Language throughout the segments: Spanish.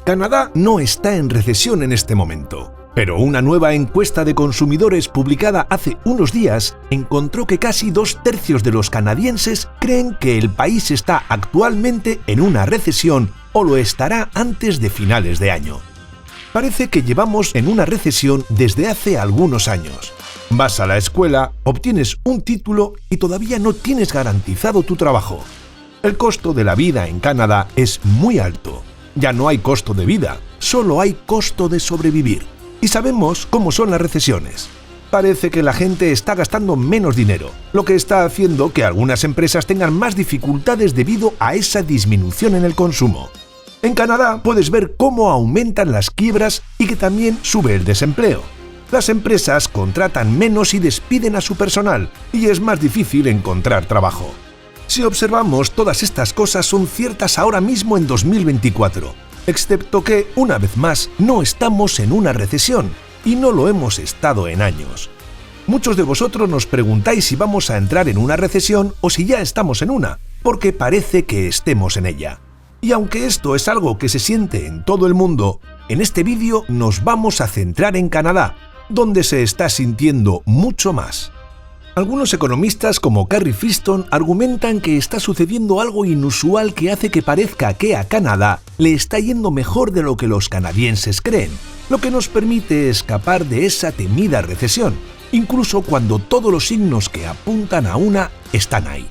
Canadá no está en recesión en este momento, pero una nueva encuesta de consumidores publicada hace unos días encontró que casi 2/3 de los canadienses creen que el país está actualmente en una recesión o lo estará antes de finales de año. Parece que llevamos en una recesión desde hace algunos años. Vas a la escuela, obtienes un título y todavía no tienes garantizado tu trabajo. El costo de la vida en Canadá es muy alto. Ya no hay costo de vida, solo hay costo de sobrevivir. Y sabemos cómo son las recesiones. Parece que la gente está gastando menos dinero, lo que está haciendo que algunas empresas tengan más dificultades debido a esa disminución en el consumo. En Canadá puedes ver cómo aumentan las quiebras y que también sube el desempleo. Las empresas contratan menos y despiden a su personal, y es más difícil encontrar trabajo. Si observamos, todas estas cosas son ciertas ahora mismo en 2024, excepto que, una vez más, no estamos en una recesión, y no lo hemos estado en años. Muchos de vosotros nos preguntáis si vamos a entrar en una recesión o si ya estamos en una, porque parece que estemos en ella. Y aunque esto es algo que se siente en todo el mundo, en este vídeo nos vamos a centrar en Canadá, donde se está sintiendo mucho más. Algunos economistas como Carrie Fiston argumentan que está sucediendo algo inusual que hace que parezca que a Canadá le está yendo mejor de lo que los canadienses creen, lo que nos permite escapar de esa temida recesión, incluso cuando todos los signos que apuntan a una están ahí.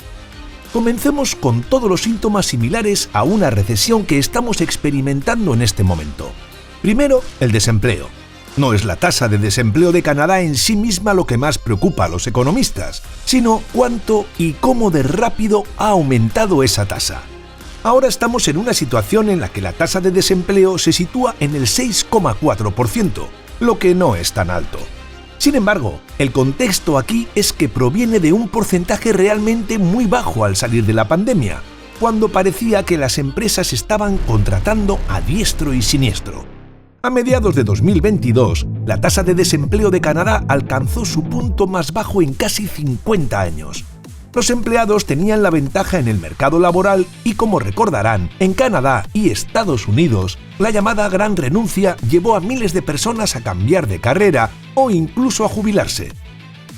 Comencemos con todos los síntomas similares a una recesión que estamos experimentando en este momento. Primero, el desempleo. No es la tasa de desempleo de Canadá en sí misma lo que más preocupa a los economistas, sino cuánto y cómo de rápido ha aumentado esa tasa. Ahora estamos en una situación en la que la tasa de desempleo se sitúa en el 6,4%, lo que no es tan alto. Sin embargo, el contexto aquí es que proviene de un porcentaje realmente muy bajo al salir de la pandemia, cuando parecía que las empresas estaban contratando a diestro y siniestro. A mediados de 2022, la tasa de desempleo de Canadá alcanzó su punto más bajo en casi 50 años. Los empleados tenían la ventaja en el mercado laboral y, como recordarán, en Canadá y Estados Unidos, la llamada gran renuncia llevó a miles de personas a cambiar de carrera o incluso a jubilarse.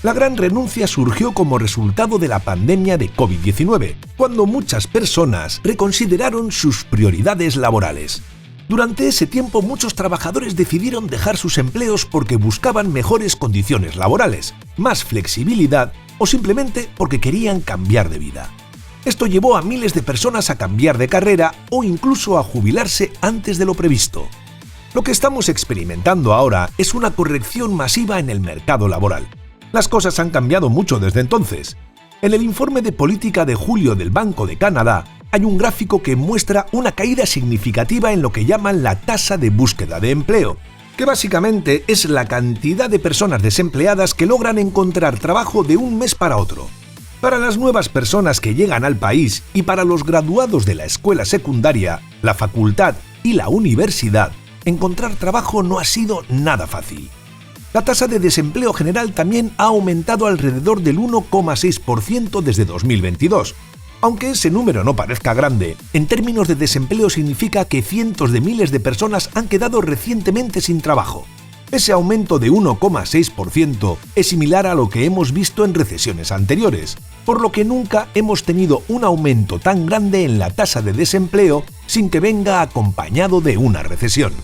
La gran renuncia surgió como resultado de la pandemia de COVID-19, cuando muchas personas reconsideraron sus prioridades laborales. Durante ese tiempo, muchos trabajadores decidieron dejar sus empleos porque buscaban mejores condiciones laborales, más flexibilidad o simplemente porque querían cambiar de vida. Esto llevó a miles de personas a cambiar de carrera o incluso a jubilarse antes de lo previsto. Lo que estamos experimentando ahora es una corrección masiva en el mercado laboral. Las cosas han cambiado mucho desde entonces. En el informe de política de julio del Banco de Canadá, hay un gráfico que muestra una caída significativa en lo que llaman la tasa de búsqueda de empleo, que básicamente es la cantidad de personas desempleadas que logran encontrar trabajo de un mes para otro. Para las nuevas personas que llegan al país y para los graduados de la escuela secundaria, la facultad y la universidad, encontrar trabajo no ha sido nada fácil. La tasa de desempleo general también ha aumentado alrededor del 1,6% desde 2022. Aunque ese número no parezca grande, en términos de desempleo significa que cientos de miles de personas han quedado recientemente sin trabajo. Ese aumento de 1,6% es similar a lo que hemos visto en recesiones anteriores, por lo que nunca hemos tenido un aumento tan grande en la tasa de desempleo sin que venga acompañado de una recesión.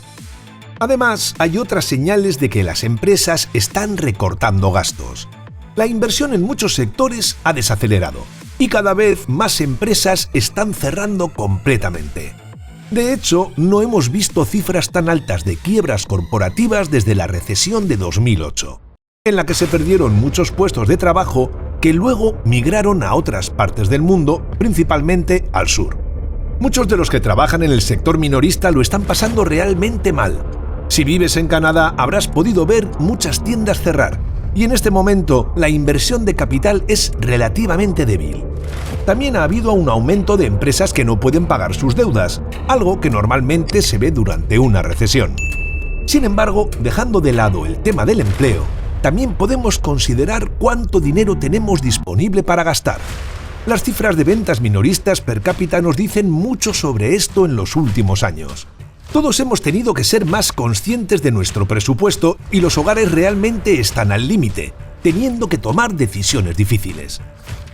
Además, hay otras señales de que las empresas están recortando gastos. La inversión en muchos sectores ha desacelerado y cada vez más empresas están cerrando completamente. De hecho, no hemos visto cifras tan altas de quiebras corporativas desde la recesión de 2008, en la que se perdieron muchos puestos de trabajo que luego migraron a otras partes del mundo, principalmente al sur. Muchos de los que trabajan en el sector minorista lo están pasando realmente mal. Si vives en Canadá, habrás podido ver muchas tiendas cerrar, y en este momento la inversión de capital es relativamente débil. También ha habido un aumento de empresas que no pueden pagar sus deudas, algo que normalmente se ve durante una recesión. Sin embargo, dejando de lado el tema del empleo, también podemos considerar cuánto dinero tenemos disponible para gastar. Las cifras de ventas minoristas per cápita nos dicen mucho sobre esto en los últimos años. Todos hemos tenido que ser más conscientes de nuestro presupuesto y los hogares realmente están al límite, teniendo que tomar decisiones difíciles.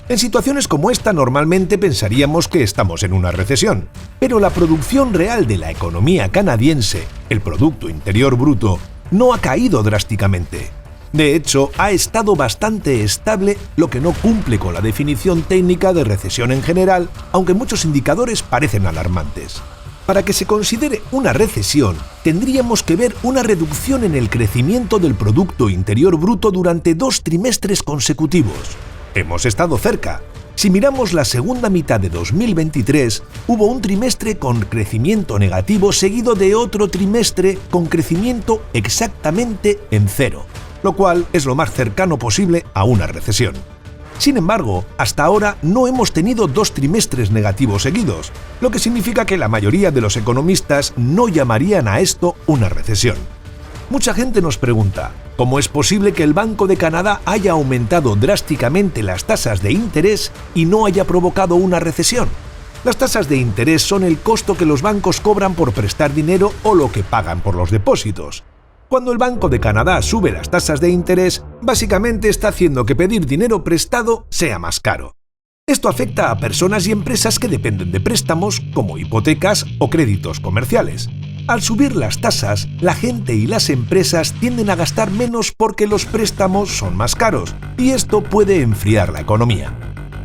En situaciones como esta normalmente pensaríamos que estamos en una recesión, pero la producción real de la economía canadiense, el Producto Interior Bruto, no ha caído drásticamente. De hecho, ha estado bastante estable, lo que no cumple con la definición técnica de recesión en general, aunque muchos indicadores parecen alarmantes. Para que se considere una recesión, tendríamos que ver una reducción en el crecimiento del Producto Interior Bruto durante 2 trimestres consecutivos. Hemos estado cerca. Si miramos la segunda mitad de 2023, hubo un trimestre con crecimiento negativo seguido de otro trimestre con crecimiento exactamente en cero, lo cual es lo más cercano posible a una recesión. Sin embargo, hasta ahora no hemos tenido 2 trimestres negativos seguidos, lo que significa que la mayoría de los economistas no llamarían a esto una recesión. Mucha gente nos pregunta, ¿cómo es posible que el Banco de Canadá haya aumentado drásticamente las tasas de interés y no haya provocado una recesión? Las tasas de interés son el costo que los bancos cobran por prestar dinero o lo que pagan por los depósitos. Cuando el Banco de Canadá sube las tasas de interés, básicamente está haciendo que pedir dinero prestado sea más caro. Esto afecta a personas y empresas que dependen de préstamos, como hipotecas o créditos comerciales. Al subir las tasas, la gente y las empresas tienden a gastar menos porque los préstamos son más caros, y esto puede enfriar la economía.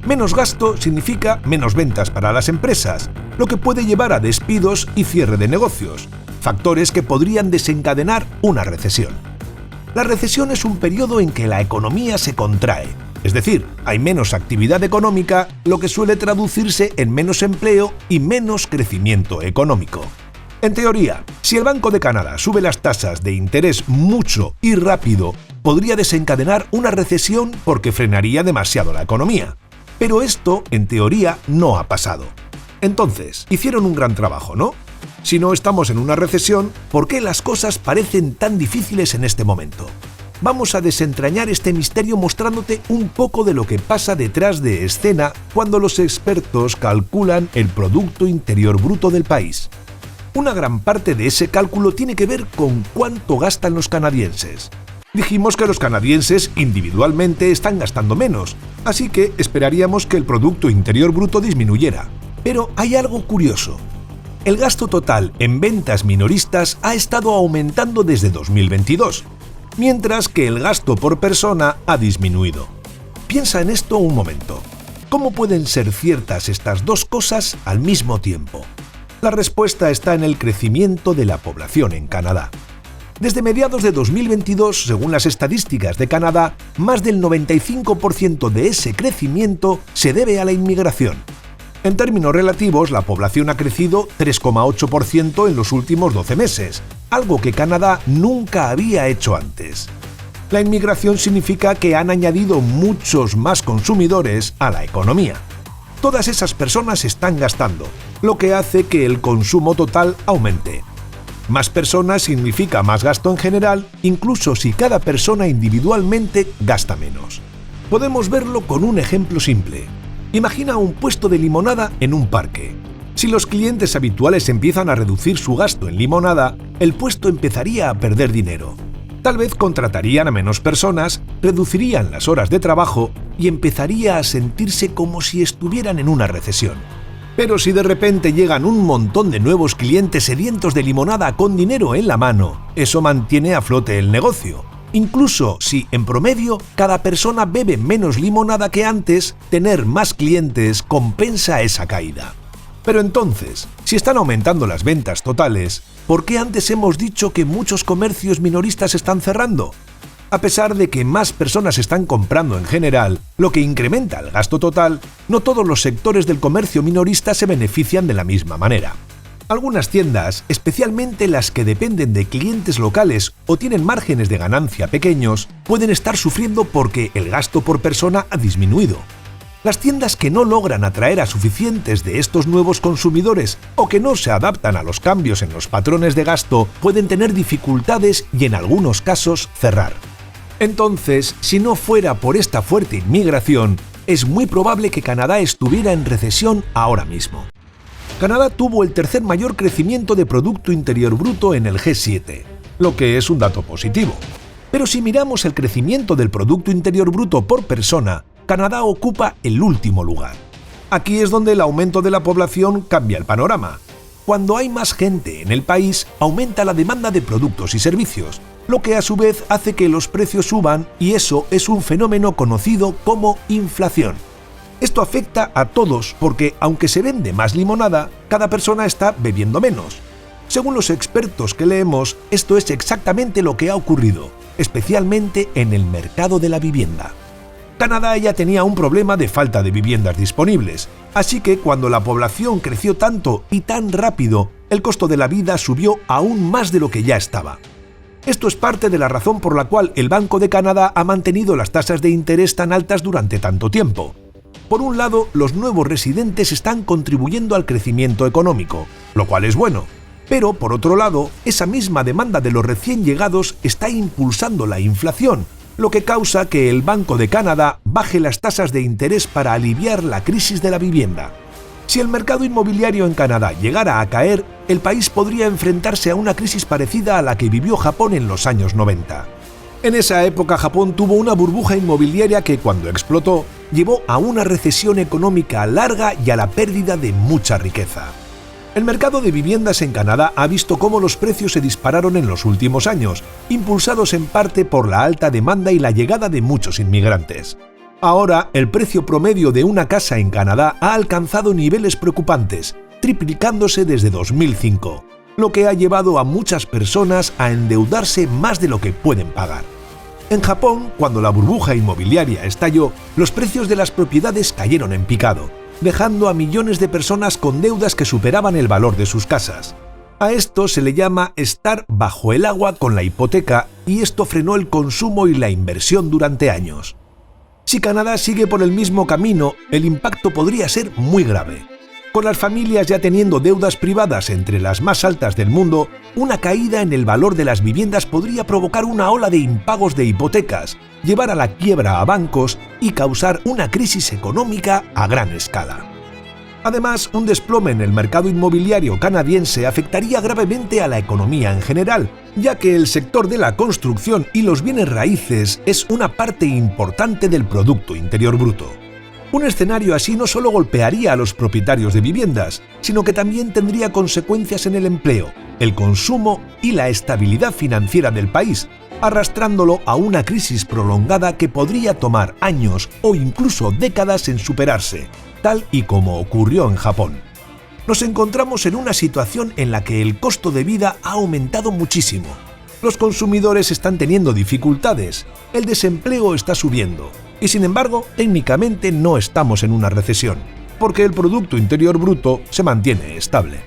Menos gasto significa menos ventas para las empresas, lo que puede llevar a despidos y cierre de negocios, factores que podrían desencadenar una recesión. La recesión es un periodo en que la economía se contrae, es decir, hay menos actividad económica, lo que suele traducirse en menos empleo y menos crecimiento económico. En teoría, si el Banco de Canadá sube las tasas de interés mucho y rápido, podría desencadenar una recesión porque frenaría demasiado la economía. Pero esto, en teoría, no ha pasado. Entonces, hicieron un gran trabajo, ¿no? Si no estamos en una recesión, ¿por qué las cosas parecen tan difíciles en este momento? Vamos a desentrañar este misterio mostrándote un poco de lo que pasa detrás de escena cuando los expertos calculan el Producto Interior Bruto del país. Una gran parte de ese cálculo tiene que ver con cuánto gastan los canadienses. Dijimos que los canadienses individualmente están gastando menos, así que esperaríamos que el Producto Interior Bruto disminuyera. Pero hay algo curioso. El gasto total en ventas minoristas ha estado aumentando desde 2022, mientras que el gasto por persona ha disminuido. Piensa en esto un momento. ¿Cómo pueden ser ciertas estas dos cosas al mismo tiempo? La respuesta está en el crecimiento de la población en Canadá. Desde mediados de 2022, según las estadísticas de Canadá, más del 95% de ese crecimiento se debe a la inmigración. En términos relativos, la población ha crecido 3,8% en los últimos 12 meses, algo que Canadá nunca había hecho antes. La inmigración significa que han añadido muchos más consumidores a la economía. Todas esas personas están gastando, lo que hace que el consumo total aumente. Más personas significa más gasto en general, incluso si cada persona individualmente gasta menos. Podemos verlo con un ejemplo simple. Imagina un puesto de limonada en un parque. Si los clientes habituales empiezan a reducir su gasto en limonada, el puesto empezaría a perder dinero. Tal vez contratarían a menos personas, reducirían las horas de trabajo y empezaría a sentirse como si estuvieran en una recesión. Pero si de repente llegan un montón de nuevos clientes sedientos de limonada con dinero en la mano, eso mantiene a flote el negocio. Incluso si, en promedio, cada persona bebe menos limonada que antes, tener más clientes compensa esa caída. Pero entonces, si están aumentando las ventas totales, ¿por qué antes hemos dicho que muchos comercios minoristas están cerrando? A pesar de que más personas están comprando en general, lo que incrementa el gasto total, no todos los sectores del comercio minorista se benefician de la misma manera. Algunas tiendas, especialmente las que dependen de clientes locales o tienen márgenes de ganancia pequeños, pueden estar sufriendo porque el gasto por persona ha disminuido. Las tiendas que no logran atraer a suficientes de estos nuevos consumidores o que no se adaptan a los cambios en los patrones de gasto pueden tener dificultades y en algunos casos cerrar. Entonces, si no fuera por esta fuerte inmigración, es muy probable que Canadá estuviera en recesión ahora mismo. Canadá tuvo el tercer mayor crecimiento de Producto Interior Bruto en el G7, lo que es un dato positivo. Pero si miramos el crecimiento del Producto Interior Bruto por persona, Canadá ocupa el último lugar. Aquí es donde el aumento de la población cambia el panorama. Cuando hay más gente en el país, aumenta la demanda de productos y servicios, lo que a su vez hace que los precios suban, y eso es un fenómeno conocido como inflación. Esto afecta a todos porque, aunque se vende más limonada, cada persona está bebiendo menos. Según los expertos que leemos, esto es exactamente lo que ha ocurrido, especialmente en el mercado de la vivienda. Canadá ya tenía un problema de falta de viviendas disponibles, así que cuando la población creció tanto y tan rápido, el costo de la vida subió aún más de lo que ya estaba. Esto es parte de la razón por la cual el Banco de Canadá ha mantenido las tasas de interés tan altas durante tanto tiempo. Por un lado, los nuevos residentes están contribuyendo al crecimiento económico, lo cual es bueno. Pero, por otro lado, esa misma demanda de los recién llegados está impulsando la inflación, lo que causa que el Banco de Canadá baje las tasas de interés para aliviar la crisis de la vivienda. Si el mercado inmobiliario en Canadá llegara a caer, el país podría enfrentarse a una crisis parecida a la que vivió Japón en los años 90. En esa época Japón tuvo una burbuja inmobiliaria que, cuando explotó, llevó a una recesión económica larga y a la pérdida de mucha riqueza. El mercado de viviendas en Canadá ha visto cómo los precios se dispararon en los últimos años, impulsados en parte por la alta demanda y la llegada de muchos inmigrantes. Ahora, el precio promedio de una casa en Canadá ha alcanzado niveles preocupantes, triplicándose desde 2005, lo que ha llevado a muchas personas a endeudarse más de lo que pueden pagar. En Japón, cuando la burbuja inmobiliaria estalló, los precios de las propiedades cayeron en picado, dejando a millones de personas con deudas que superaban el valor de sus casas. A esto se le llama estar bajo el agua con la hipoteca, y esto frenó el consumo y la inversión durante años. Si Canadá sigue por el mismo camino, el impacto podría ser muy grave. Con las familias ya teniendo deudas privadas entre las más altas del mundo, una caída en el valor de las viviendas podría provocar una ola de impagos de hipotecas, llevar a la quiebra a bancos y causar una crisis económica a gran escala. Además, un desplome en el mercado inmobiliario canadiense afectaría gravemente a la economía en general, ya que el sector de la construcción y los bienes raíces es una parte importante del Producto Interior Bruto. Un escenario así no solo golpearía a los propietarios de viviendas, sino que también tendría consecuencias en el empleo, el consumo y la estabilidad financiera del país, arrastrándolo a una crisis prolongada que podría tomar años o incluso décadas en superarse, tal y como ocurrió en Japón. Nos encontramos en una situación en la que el costo de vida ha aumentado muchísimo. Los consumidores están teniendo dificultades, el desempleo está subiendo, y sin embargo, técnicamente no estamos en una recesión, porque el Producto Interior Bruto se mantiene estable.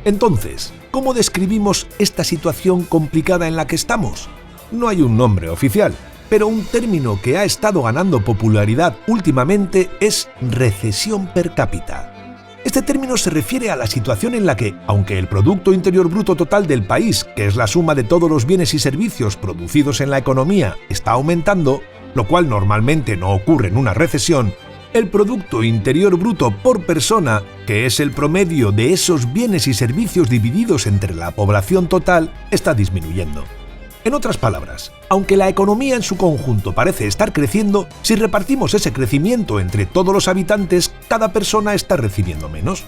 Entonces, ¿cómo describimos esta situación complicada en la que estamos? No hay un nombre oficial, pero un término que ha estado ganando popularidad últimamente es recesión per cápita. Este término se refiere a la situación en la que, aunque el Producto Interior Bruto total del país, que es la suma de todos los bienes y servicios producidos en la economía, está aumentando, lo cual normalmente no ocurre en una recesión, el Producto Interior Bruto por persona, que es el promedio de esos bienes y servicios divididos entre la población total, está disminuyendo. En otras palabras, aunque la economía en su conjunto parece estar creciendo, si repartimos ese crecimiento entre todos los habitantes, cada persona está recibiendo menos.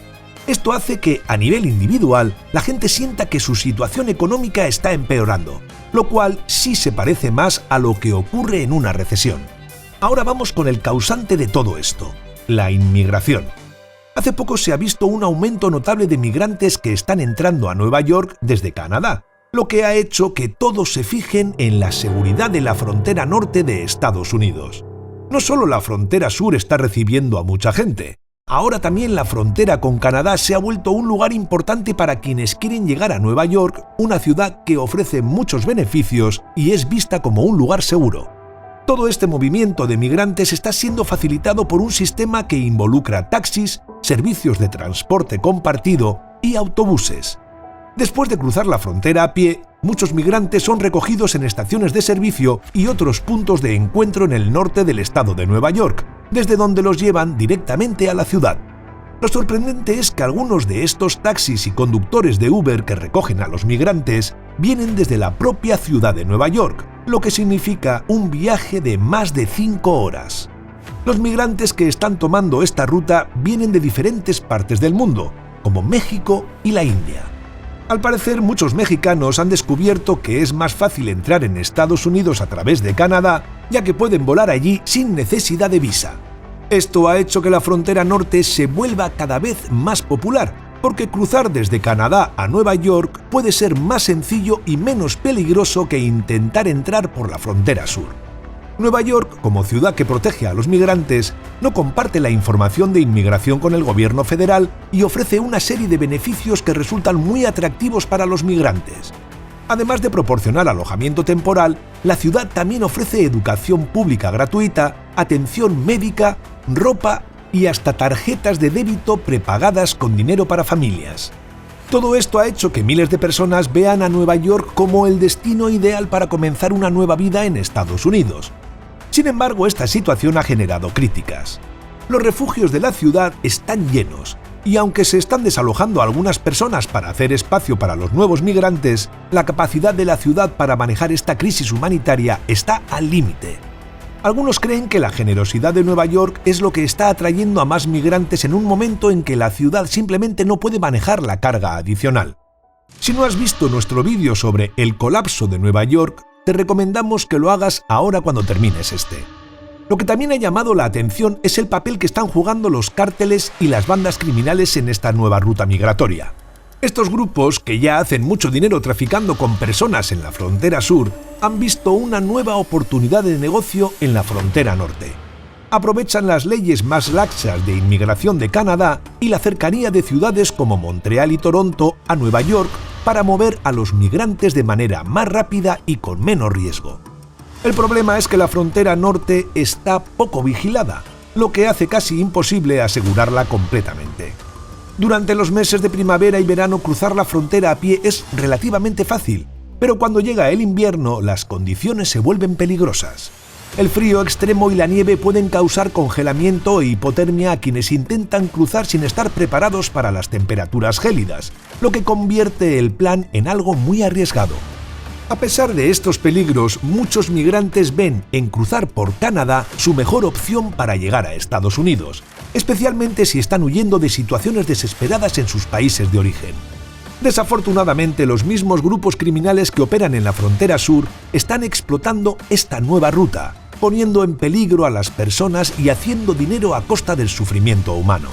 Esto hace que, a nivel individual, la gente sienta que su situación económica está empeorando, lo cual sí se parece más a lo que ocurre en una recesión. Ahora vamos con el causante de todo esto, la inmigración. Hace poco se ha visto un aumento notable de migrantes que están entrando a Nueva York desde Canadá, lo que ha hecho que todos se fijen en la seguridad de la frontera norte de Estados Unidos. No solo la frontera sur está recibiendo a mucha gente, ahora también la frontera con Canadá se ha vuelto un lugar importante para quienes quieren llegar a Nueva York, una ciudad que ofrece muchos beneficios y es vista como un lugar seguro. Todo este movimiento de migrantes está siendo facilitado por un sistema que involucra taxis, servicios de transporte compartido y autobuses. Después de cruzar la frontera a pie, muchos migrantes son recogidos en estaciones de servicio y otros puntos de encuentro en el norte del estado de Nueva York, desde donde los llevan directamente a la ciudad. Lo sorprendente es que algunos de estos taxis y conductores de Uber que recogen a los migrantes vienen desde la propia ciudad de Nueva York, lo que significa un viaje de más de 5 horas. Los migrantes que están tomando esta ruta vienen de diferentes partes del mundo, como México y la India. Al parecer, muchos mexicanos han descubierto que es más fácil entrar en Estados Unidos a través de Canadá, ya que pueden volar allí sin necesidad de visa. Esto ha hecho que la frontera norte se vuelva cada vez más popular, porque cruzar desde Canadá a Nueva York puede ser más sencillo y menos peligroso que intentar entrar por la frontera sur. Nueva York, como ciudad que protege a los migrantes, no comparte la información de inmigración con el gobierno federal y ofrece una serie de beneficios que resultan muy atractivos para los migrantes. Además de proporcionar alojamiento temporal, la ciudad también ofrece educación pública gratuita, atención médica, ropa y hasta tarjetas de débito prepagadas con dinero para familias. Todo esto ha hecho que miles de personas vean a Nueva York como el destino ideal para comenzar una nueva vida en Estados Unidos. Sin embargo, esta situación ha generado críticas. Los refugios de la ciudad están llenos, y aunque se están desalojando a algunas personas para hacer espacio para los nuevos migrantes, la capacidad de la ciudad para manejar esta crisis humanitaria está al límite. Algunos creen que la generosidad de Nueva York es lo que está atrayendo a más migrantes en un momento en que la ciudad simplemente no puede manejar la carga adicional. Si no has visto nuestro vídeo sobre el colapso de Nueva York, te recomendamos que lo hagas ahora cuando termines este. Lo que también ha llamado la atención es el papel que están jugando los cárteles y las bandas criminales en esta nueva ruta migratoria. Estos grupos, que ya hacen mucho dinero traficando con personas en la frontera sur, han visto una nueva oportunidad de negocio en la frontera norte. Aprovechan las leyes más laxas de inmigración de Canadá y la cercanía de ciudades como Montreal y Toronto a Nueva York para mover a los migrantes de manera más rápida y con menos riesgo. El problema es que la frontera norte está poco vigilada, lo que hace casi imposible asegurarla completamente. Durante los meses de primavera y verano cruzar la frontera a pie es relativamente fácil, pero cuando llega el invierno las condiciones se vuelven peligrosas. El frío extremo y la nieve pueden causar congelamiento e hipotermia a quienes intentan cruzar sin estar preparados para las temperaturas gélidas, lo que convierte el plan en algo muy arriesgado. A pesar de estos peligros, muchos migrantes ven en cruzar por Canadá su mejor opción para llegar a Estados Unidos, especialmente si están huyendo de situaciones desesperadas en sus países de origen. Desafortunadamente, los mismos grupos criminales que operan en la frontera sur están explotando esta nueva ruta, poniendo en peligro a las personas y haciendo dinero a costa del sufrimiento humano.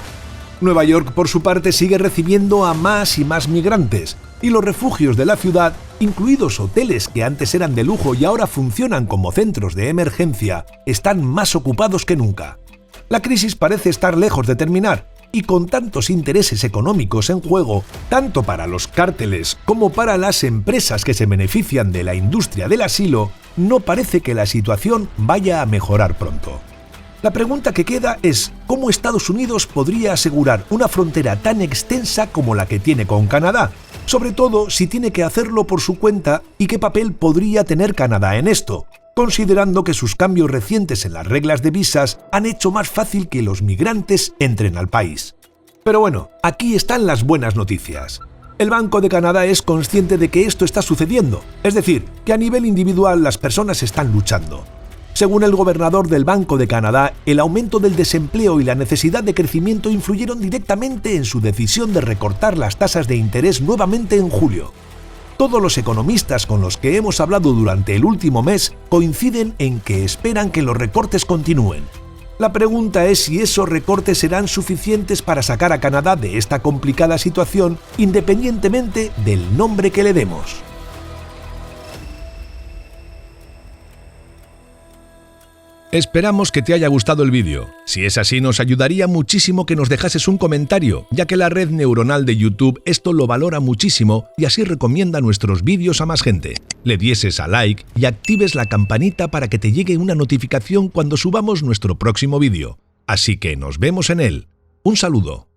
Nueva York, por su parte, sigue recibiendo a más y más migrantes, y los refugios de la ciudad, incluidos hoteles que antes eran de lujo y ahora funcionan como centros de emergencia, están más ocupados que nunca. La crisis parece estar lejos de terminar, y con tantos intereses económicos en juego, tanto para los cárteles como para las empresas que se benefician de la industria del asilo, no parece que la situación vaya a mejorar pronto. La pregunta que queda es ¿cómo Estados Unidos podría asegurar una frontera tan extensa como la que tiene con Canadá? Sobre todo si tiene que hacerlo por su cuenta y qué papel podría tener Canadá en esto, considerando que sus cambios recientes en las reglas de visas han hecho más fácil que los migrantes entren al país. Pero bueno, aquí están las buenas noticias. El Banco de Canadá es consciente de que esto está sucediendo, es decir, que a nivel individual las personas están luchando. Según el gobernador del Banco de Canadá, el aumento del desempleo y la necesidad de crecimiento influyeron directamente en su decisión de recortar las tasas de interés nuevamente en julio. Todos los economistas con los que hemos hablado durante el último mes coinciden en que esperan que los recortes continúen. La pregunta es si esos recortes serán suficientes para sacar a Canadá de esta complicada situación, independientemente del nombre que le demos. Esperamos que te haya gustado el vídeo. Si es así, nos ayudaría muchísimo que nos dejases un comentario, ya que la red neuronal de YouTube esto lo valora muchísimo y así recomienda nuestros vídeos a más gente. Le dieses a like y actives la campanita para que te llegue una notificación cuando subamos nuestro próximo vídeo. Así que nos vemos en él. Un saludo.